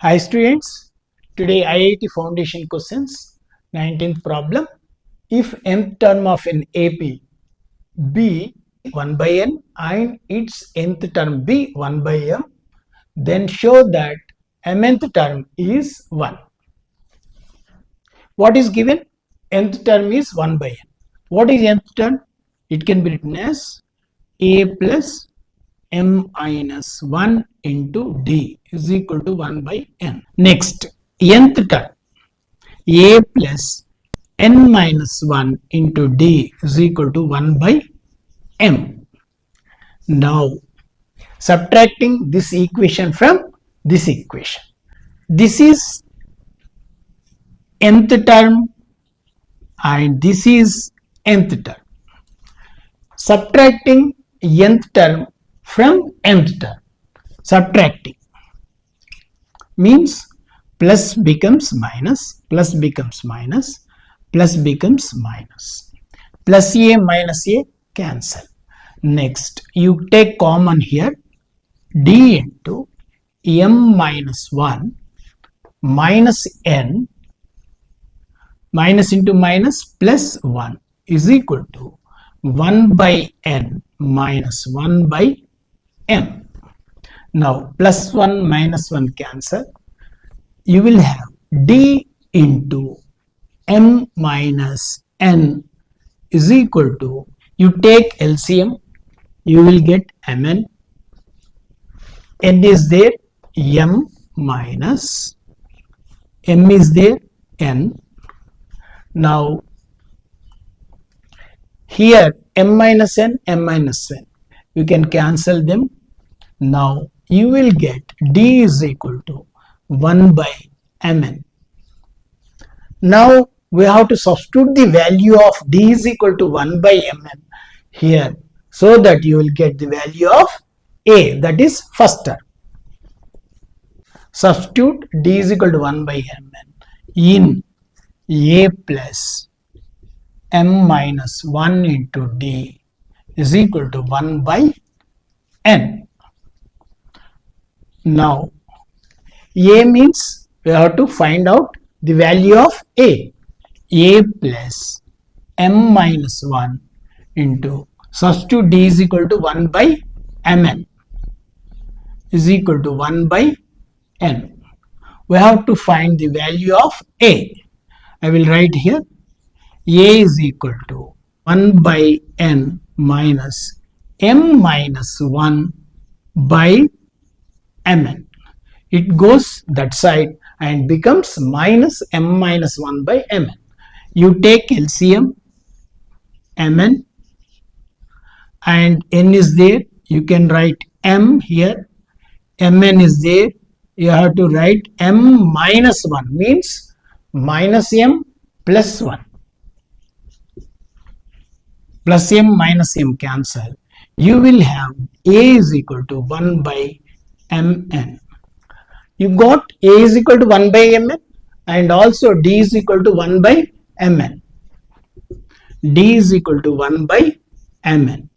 Hi students, today IIT Foundation questions, 19th problem. If nth term of an AP be 1 by n and its nth term be 1 by m, then show that mth term is 1. What is given? Nth term is 1 by n. What is nth term? It can be written as a plus m minus 1 into d is equal to 1 by n. Next, nth term a plus n minus 1 into d is equal to 1 by m. Now, subtracting this equation from this equation. This is nth term and this is nth term. Subtracting nth term from nth term. Subtracting means plus becomes minus, plus becomes minus, plus becomes minus. Plus a minus a cancel. Next, you take common here, d into m minus 1 minus n, minus into minus plus 1 is equal to 1 by n minus 1 by m. Now, plus 1 minus 1 cancel. You will have d into m minus n is equal to, you take LCM, you will get mn, n is there, m minus, m is there, n. Now, here m minus n, you can cancel them. Now, you will get d is equal to 1 by mn. Now, we have to substitute the value of d is equal to 1 by mn here so that you will get the value of a, that is first term. Substitute d is equal to 1 by mn in a plus m minus 1 into d is equal to 1 by n. Now, a means we have to find out the value of a plus m minus 1 into, substitute d is equal to 1 by mn is equal to 1 by n. We have to find the value of a. I will write here, a is equal to 1 by n minus m minus 1 by mn. It goes that side and becomes minus m minus 1 by mn. You take LCM, mn, and n is there. You can write m here. mn is there. You have to write m minus 1 means minus m plus 1. Plus m minus m cancel. You will have a is equal to 1 by mn. You got a is equal to 1 by mn and also d is equal to 1 by mn. d is equal to 1 by mn.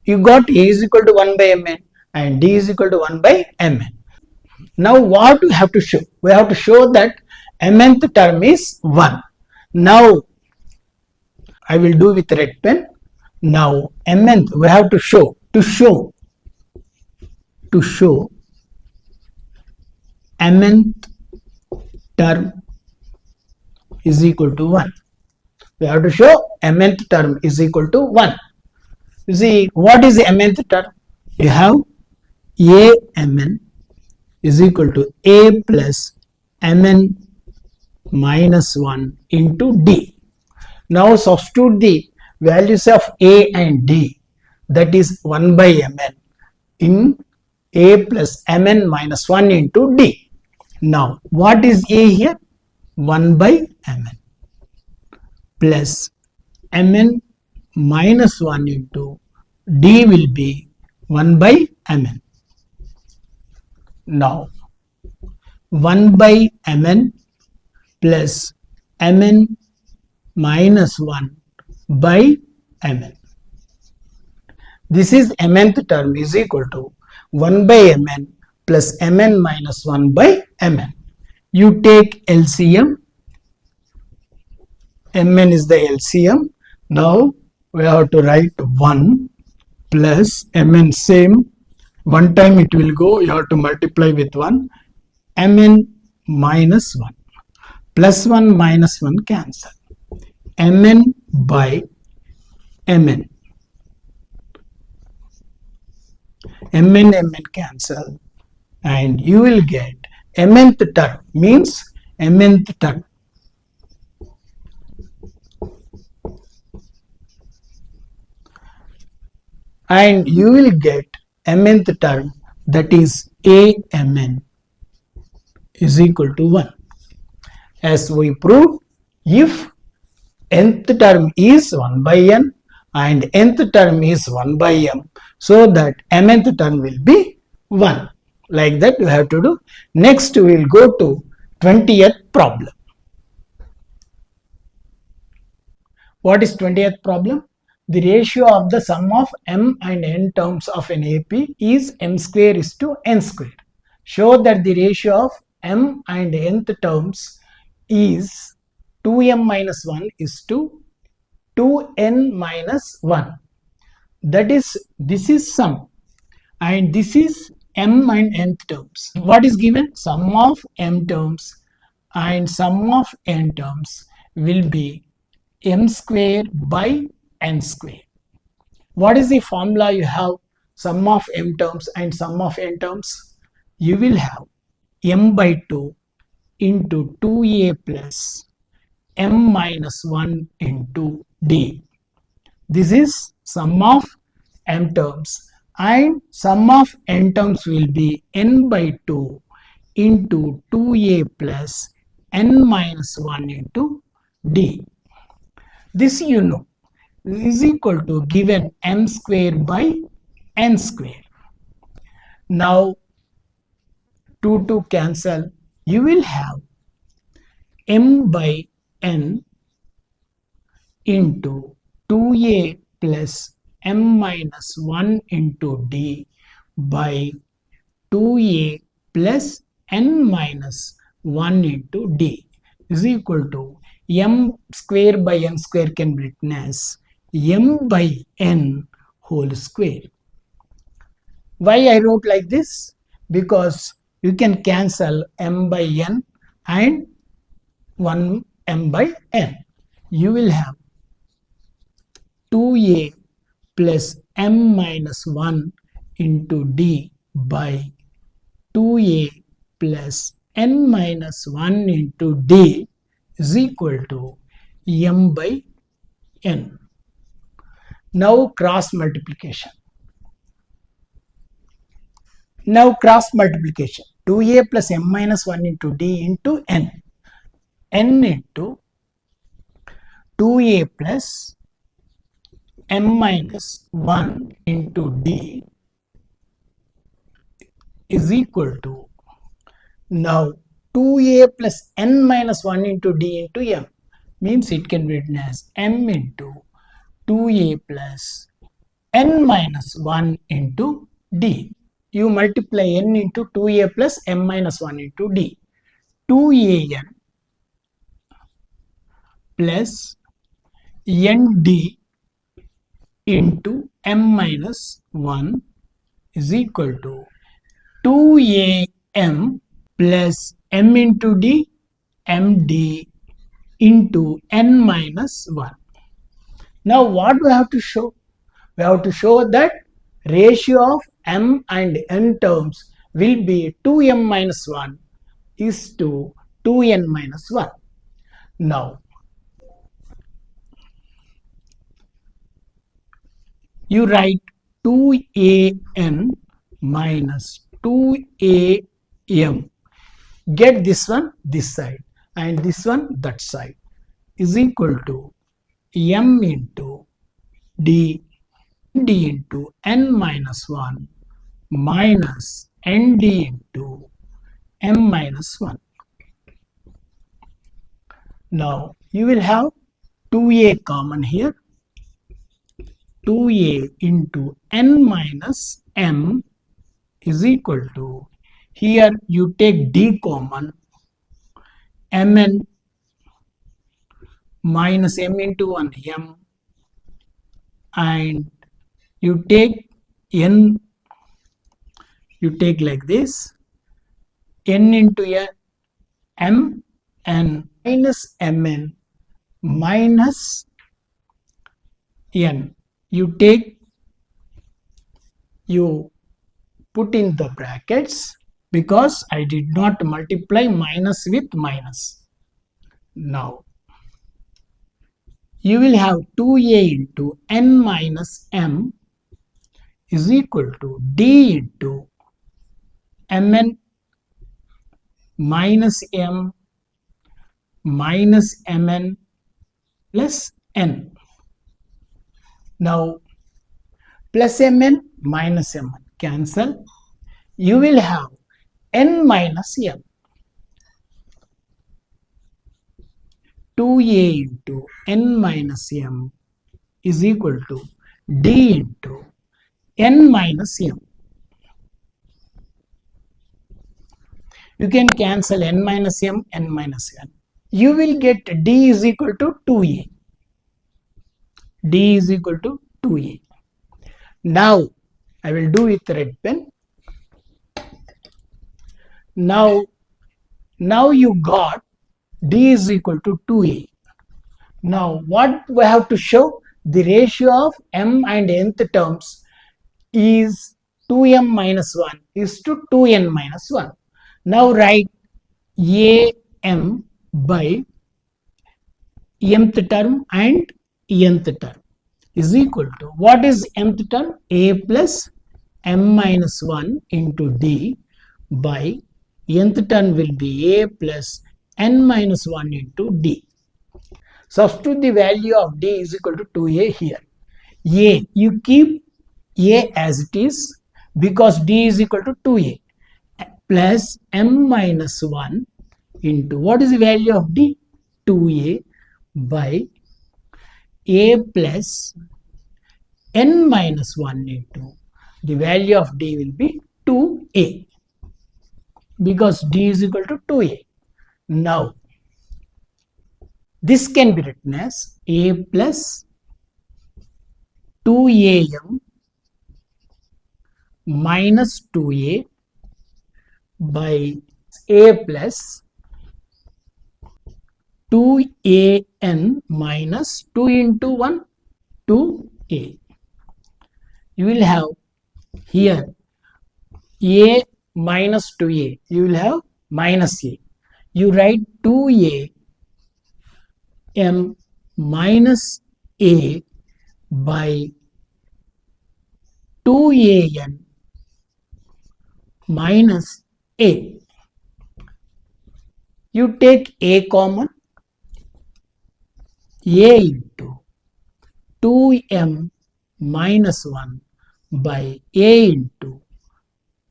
You got a is equal to 1 by mn and d is equal to 1 by mn. Now what we have to show? We have to show that mnth term is 1. Now I will do with red pen. Now mnth we have to show mnth term is equal to 1. We have to show mnth term is equal to 1. You see, what is the mnth term? You have a mn is equal to a plus mn minus 1 into d. Now substitute the values of a and d, that is 1 by mn in a plus mn minus 1 into d. Now, what is a here? 1 by mn plus mn minus 1 into d will be 1 by mn. Now, 1 by mn plus mn minus 1 by mn. This is mnth term is equal to 1 by mn plus mn minus 1 by mn. You take LCM, mn is the LCM. Now we have to write 1 plus mn, same, one time it will go, you have to multiply with 1, mn minus 1, plus 1 minus 1 cancel, mn by mn, mn cancel, and you will get mnth term, means mnth term, and you will get mnth term, that is amn is equal to 1. As we proved, if nth term is 1 by n and nth term is 1 by m, so that mnth term will be 1. Like that you have to do. Next we will go to 20th problem. What is 20th problem? The ratio of the sum of m and n terms of an AP is m square is to n square. Show that the ratio of m and nth terms is 2m minus 1 is to 2n minus 1. That is, this is sum and this is m and nth terms. What is given? Sum of m terms and sum of n terms will be m square by n square. What is the formula you have? Sum of m terms and sum of n terms, you will have m by 2 into 2a plus m minus 1 into d. This is sum of m terms, and sum of n terms will be n by 2 into 2a plus n minus 1 into d. This you know is equal to given m square by n square. Now 2 cancel, you will have m by n into 2a plus m minus 1 into d by 2a plus n minus 1 into d is equal to m square by n square can be written as m by n whole square. Why I wrote like this? Because you can cancel m by n and 1 m by n. You will have 2a plus m minus 1 into d by 2a plus n minus 1 into d is equal to m by n. Now cross multiplication. Now cross multiplication. 2a plus m minus 1 into d into n. n into 2a plus m minus 1 into d is equal to, now 2a plus n minus 1 into d into m, means it can be written as m into 2a plus n minus 1 into d. You multiply n into 2a plus m minus 1 into d. 2an plus nd into m minus 1 is equal to 2am plus m into d, md into n minus 1. Now what we have to show? We have to show that ratio of m and n terms will be 2m minus 1 is to 2n minus 1. Now you write 2an minus 2am, get this one this side and this one that side, is equal to m into d into n minus 1 minus nd into m minus 1. Now you will have 2a common here, 2a into n minus m is equal to Here you take d common, mn minus m into 1 m, and you take n, you take like this, n into a m n minus mn minus n. You put in the brackets because I did not multiply minus with minus. Now you will have 2a into n minus m is equal to d into mn minus m minus mn plus n. Now plus mn minus mn cancel. You will have n minus m. 2a into n minus m is equal to d into n minus m. You can cancel n minus m, n minus n. You will get d is equal to 2a. D is equal to 2a. Now I will do with red pen. Now you got d is equal to 2a. Now what we have to show? The ratio of m and nth terms is 2m minus 1 is to 2n minus 1. Now write am by mth term and nth term is equal to, what is mth term? A plus m minus 1 into d by nth term will be a plus n minus 1 into d. Substitute the value of d is equal to 2a here. A, you keep a as it is because d is equal to 2a plus m minus 1 into, what is the value of d? 2a by a plus n minus 1 into, the value of d will be 2a because d is equal to 2a. Now this can be written as a plus 2am minus 2a by a plus 2an minus 2 into 1, 2a. You will have here a minus 2a, you will have minus a. You write 2a m minus a by 2an minus a. You take a common, a into 2m minus 1 by a into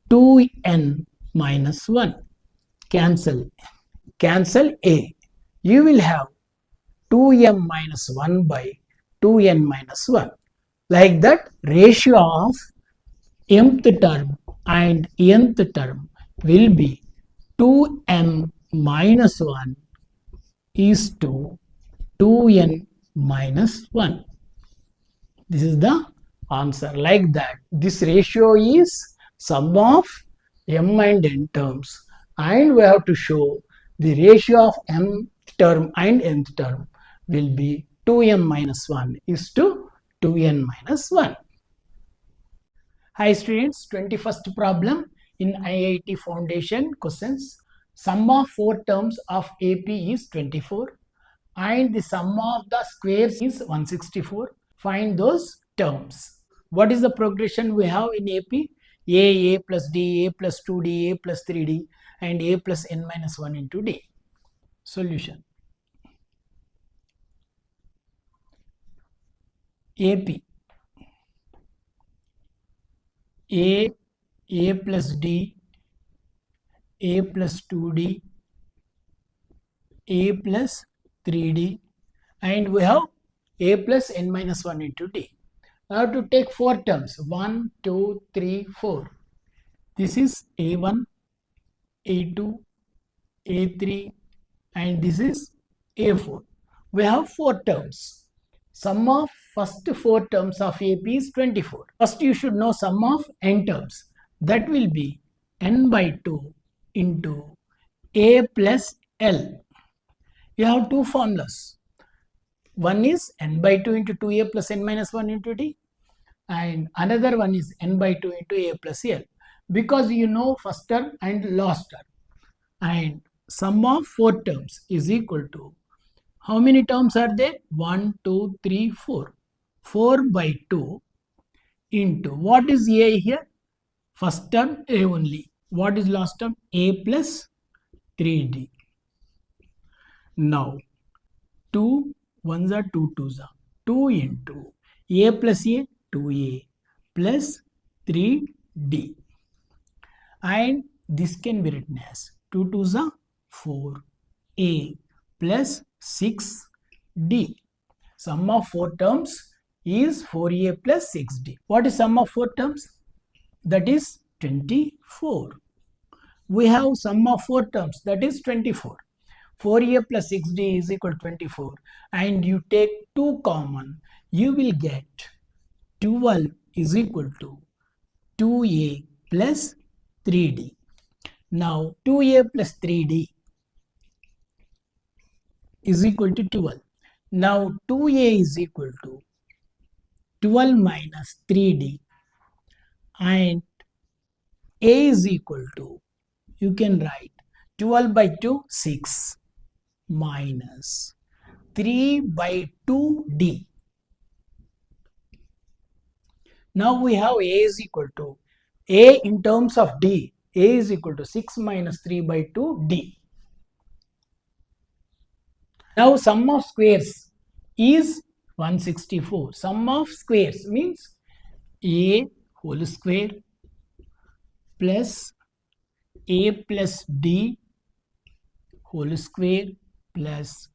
2n minus 1. Cancel a. You will have 2m minus 1 by 2n minus 1. Like that, ratio of mth term and nth term will be 2m minus 1 is to 2n minus 1. This is the answer. Like that, this ratio is sum of m and n terms, and we have to show the ratio of m term and nth term will be 2m minus 1 is to 2n minus 1. Hi students, 21st problem in IIT Foundation questions. Sum of 4 terms of AP is 24 and the sum of the squares is 164. Find those terms. What is the progression we have in AP? A plus D, A plus 2D, A plus 3D and A plus n minus 1 into D. Solution. AP A plus D, A plus 2D, A plus 3D and we have A plus n minus 1 into D. I have to take 4 terms, 1, 2, 3, 4. This is A1, A2, A3, and this is A4. We have 4 terms. Sum of first 4 terms of AP is 24. First you should know sum of n terms. That will be n by 2 into A plus L. You have two formulas. One is n by 2 into 2A plus n minus 1 into D, and another one is n by 2 into A plus L, because you know first term and last term. And sum of 4 terms is equal to, how many terms are there? 1, 2, 3, 4. 4 by 2 into, what is A here? First term A only. What is last term? A plus 3D. Now 2 ones are 2 twos are 2 into A plus A, 2A plus 3D, and this can be written as 2 twos are 4A plus 6D. Sum of 4 terms is 4A plus 6D. What is sum of 4 terms? That is 24. We have sum of 4 terms, that is 24. 4A plus 6D is equal to 24, and you take 2 common, you will get 12 is equal to 2A plus 3D. Now 2A plus 3D is equal to 12. Now 2A is equal to 12 minus 3D, and A is equal to, you can write 12 by 2, 6, minus 3 by 2D. Now we have A is equal to, A in terms of D, A is equal to 6 minus 3 by 2D. Now sum of squares is 164. Sum of squares means A whole square plus A plus D whole square plus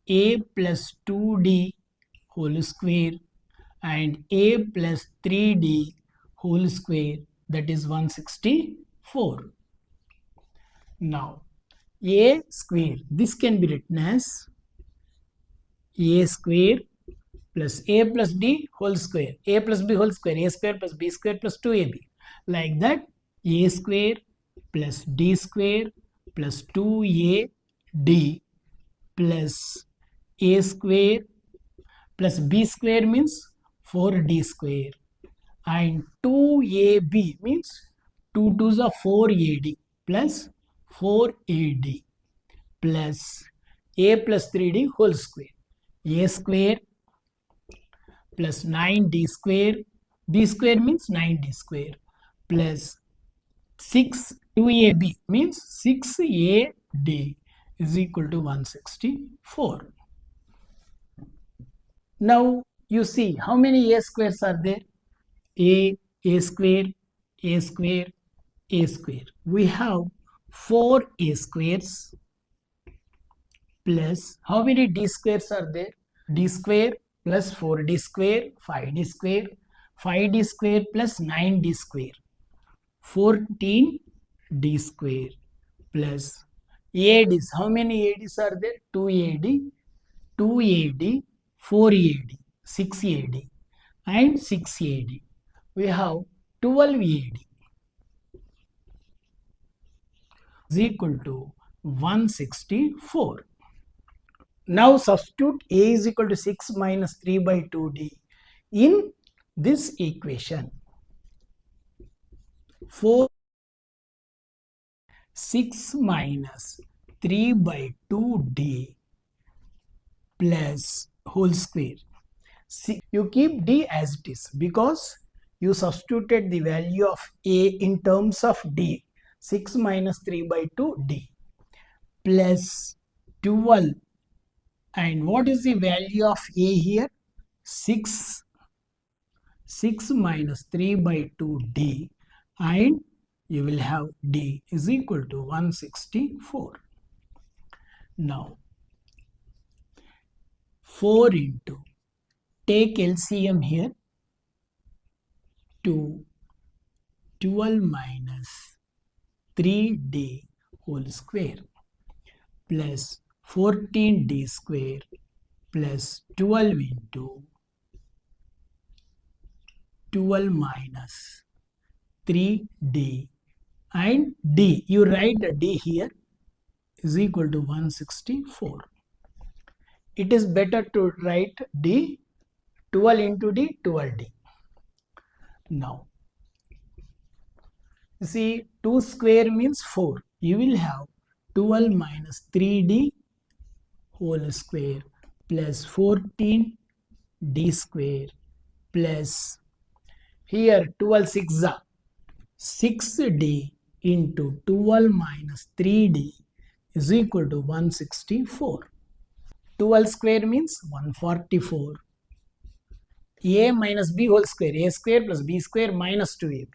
A plus 2D whole square and A plus 3D whole square, that is 164. Now A square, this can be written as A square plus A plus D whole square, A plus B whole square, A square plus B square plus 2AB. Like that, A square plus D square plus 2AD plus A square plus B square means 4D square, and 2AB means 2 twos are 4AD plus 4AD plus A plus 3D whole square. A square plus 9D square, D square means 9D square, plus 6 2AB means 6AD is equal to 164. Now you see how many A squares are there? A square, A square, A square. We have 4 A squares plus, how many D squares are there? D square plus 4D square, 5D square, 5D square plus 9D square, 14D square plus ADs. How many ADs are there? 2AD, 2AD, 4AD, 6AD and 6AD. We have 12AD is equal to 164. Now substitute A is equal to 6 minus 3 by 2D in this equation. 6 minus 3 by 2D plus whole square. See, you keep D as it is because you substituted the value of A in terms of D. 6 minus 3 by 2D plus 12. And what is the value of A here? 6. 6 minus 3 by 2D, and you will have D is equal to 164. Now 4 into, take LCM here, to 12 minus 3D whole square plus 14d square plus 12 into 12 minus 3d, and d, you write the d here, is equal to 164. It is better to write d 12 into d 12d. Now you see 2 square means 4. You will have 12 minus 3d whole square plus 14d square plus, here 12 6 are 6d into 12 minus 3d is equal to 164. 12 square means 144. A minus b whole square, a square plus b square minus 2ab.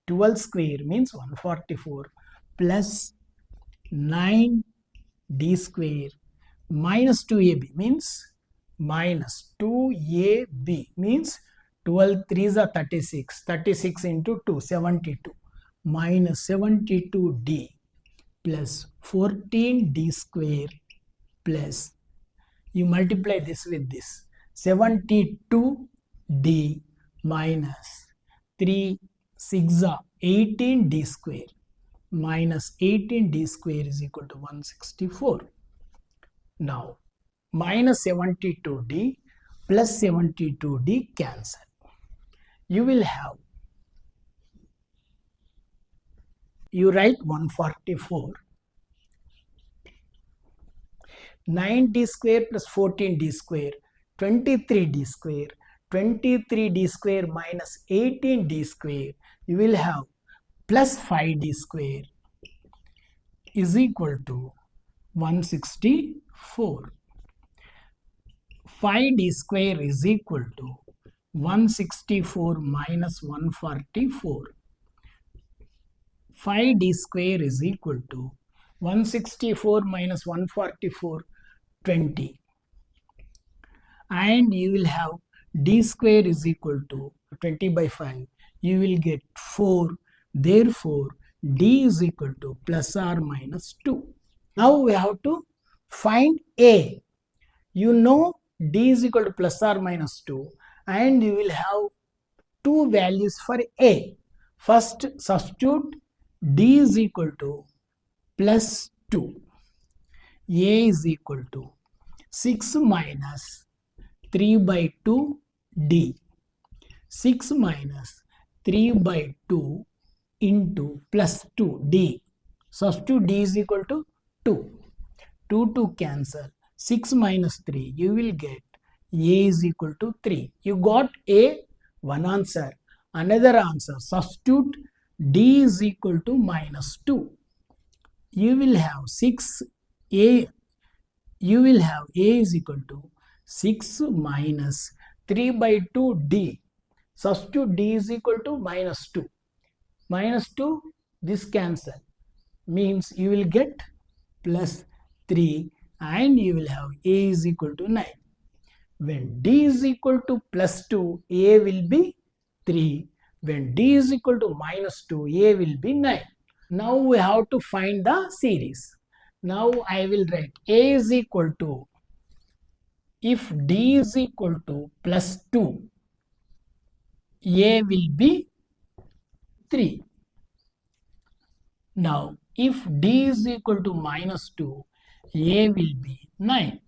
12 square means 144 plus 9d square minus 2ab means minus 2ab means 12 3s are 36. 36 into 2, 72 minus 72d plus 14d square plus, you multiply this with this, 72d minus 3 6 are 18d square minus 18d square is equal to 164. Now minus 72d plus 72d cancel. You will have, you write 144, 9d square plus 14d square, 23d square, 23d square minus 18d square, you will have plus 5d square is equal to 164. 5d square is equal to 164 minus 144. 5d square is equal to 164 minus 144, 20. And you will have d square is equal to 20 by 5. You will get 4. Therefore, d is equal to plus or minus 2. Now we have to find a. You know d is equal to plus or minus 2, and you will have two values for a. First, substitute d is equal to plus 2. A is equal to 6 minus 3 by 2 d. 6 minus 3 by 2 into plus 2 d. Substitute d is equal to 2. 2 cancel. 6 minus 3, you will get a is equal to 3. You got a, one answer. Another answer, substitute d is equal to minus 2. You will have 6a, you will have a is equal to 6 minus 3 by 2 d. Substitute d is equal to minus 2. Minus 2, this cancel, means you will get plus 3, and you will have a is equal to 9. When d is equal to plus 2, a will be 3. When d is equal to minus 2, a will be 9. Now we have to find the series. Now I will write a is equal to, if d is equal to plus 2, a will be 3. Now if d is equal to minus 2, a will be 9.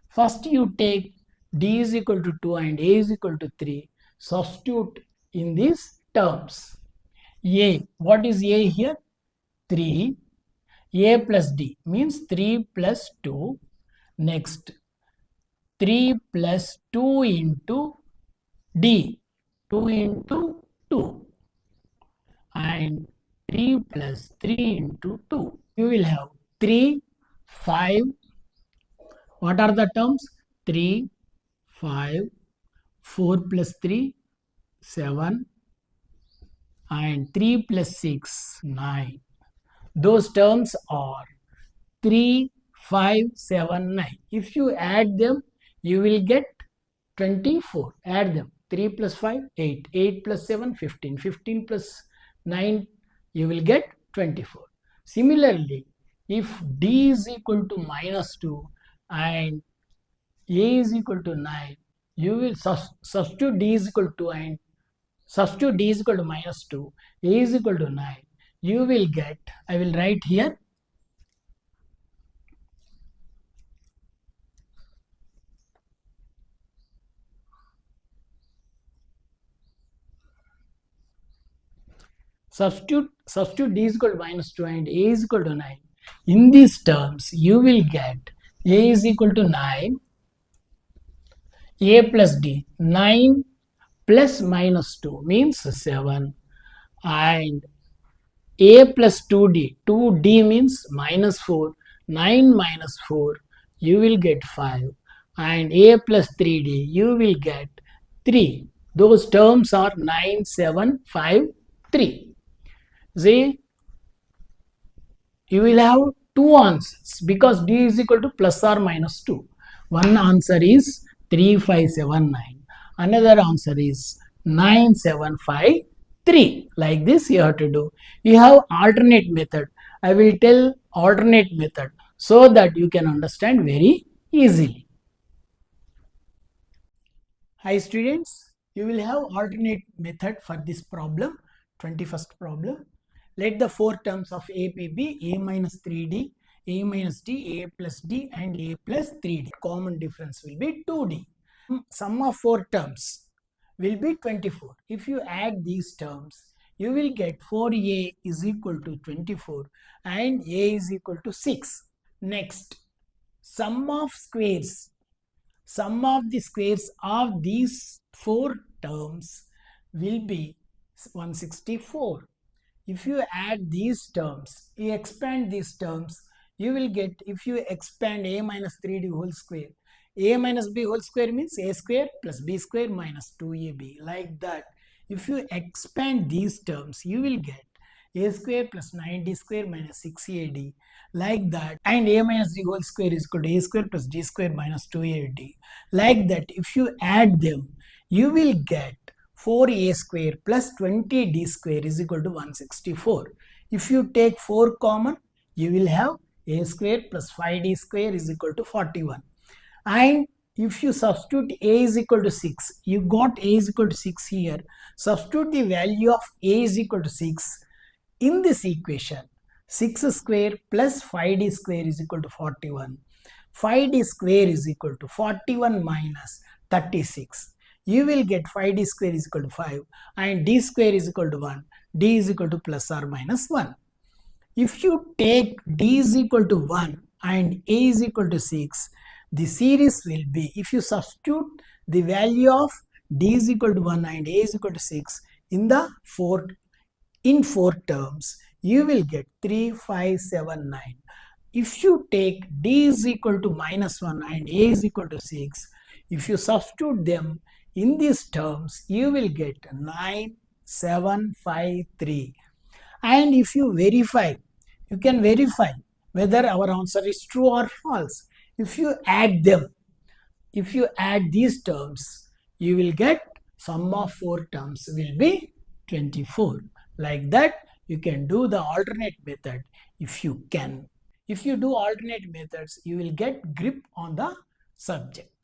First you take d is equal to 2 and a is equal to 3. Substitute in these terms. A, what is a here? 3. A plus d means 3 plus 2. Next, 3 plus 2 into d. 2 into 2. And 3 plus 3 into 2. You will have 3, 5. What are the terms? 3, 5, 4 plus 3, 7, and 3 plus 6, 9. Those terms are 3, 5, 7, 9. If you add them, you will get 24. Add them. 3 plus 5, 8. 8 plus 7, 15. 15 plus 9, you will get 24. Similarly, if D is equal to minus 2 and A is equal to 9, you will substitute D is equal to 2 and substitute D is equal to minus 2, A is equal to 9. You will get, I will write here, substitute D is equal to minus 2 and A is equal to 9. In these terms, you will get A is equal to 9, A plus D. 9 plus minus 2 means 7, and A plus 2D. 2D means minus 4. 9 minus 4, you will get 5. And A plus 3D, you will get 3. Those terms are 9, 7, 5, 3. See, you will have two answers because D is equal to plus or minus 2. One answer is 3579. Another answer is 9753. Like this you have to do. You have alternate method. I will tell alternate method so that you can understand very easily. Hi students, you will have alternate method for this problem, 21st problem. Let the four terms of A be A minus 3D, A minus D, A plus D and A plus 3D. Common difference will be 2D. Sum of four terms will be 24. If you add these terms, you will get 4A is equal to 24 and A is equal to 6. Next, sum of squares. Sum of the squares of these four terms will be 164. If you add these terms, you expand these terms, you will get, if you expand A minus 3D whole square, A minus B whole square means A square plus B square minus 2AB. Like that, if you expand these terms, you will get A square plus 9D square minus 6AD. Like that, and A minus D whole square is equal to A square plus D square minus 2AD. Like that, if you add them, you will get 4A square plus 20D square is equal to 164. If you take 4 common, you will have A square plus 5D square is equal to 41. And if you substitute A is equal to 6, you got A is equal to 6 here. Substitute the value of A is equal to 6 in this equation. 6 square plus 5D square is equal to 41. 5D square is equal to 41 minus 36. You will get 5D square is equal to 5 and D square is equal to 1. D is equal to plus or minus 1. If you take D is equal to 1 and A is equal to 6, the series will be, if you substitute the value of D is equal to 1 and A is equal to 6 in the four terms, you will get 3579. If you take D is equal to minus 1 and A is equal to 6, if you substitute them in these terms, you will get 9753. And if you verify, you can verify whether our answer is true or false. If you add them, if you add these terms, you will get sum of four terms will be 24. Like that, you can do the alternate method if you can. If you do alternate methods, you will get grip on the subject.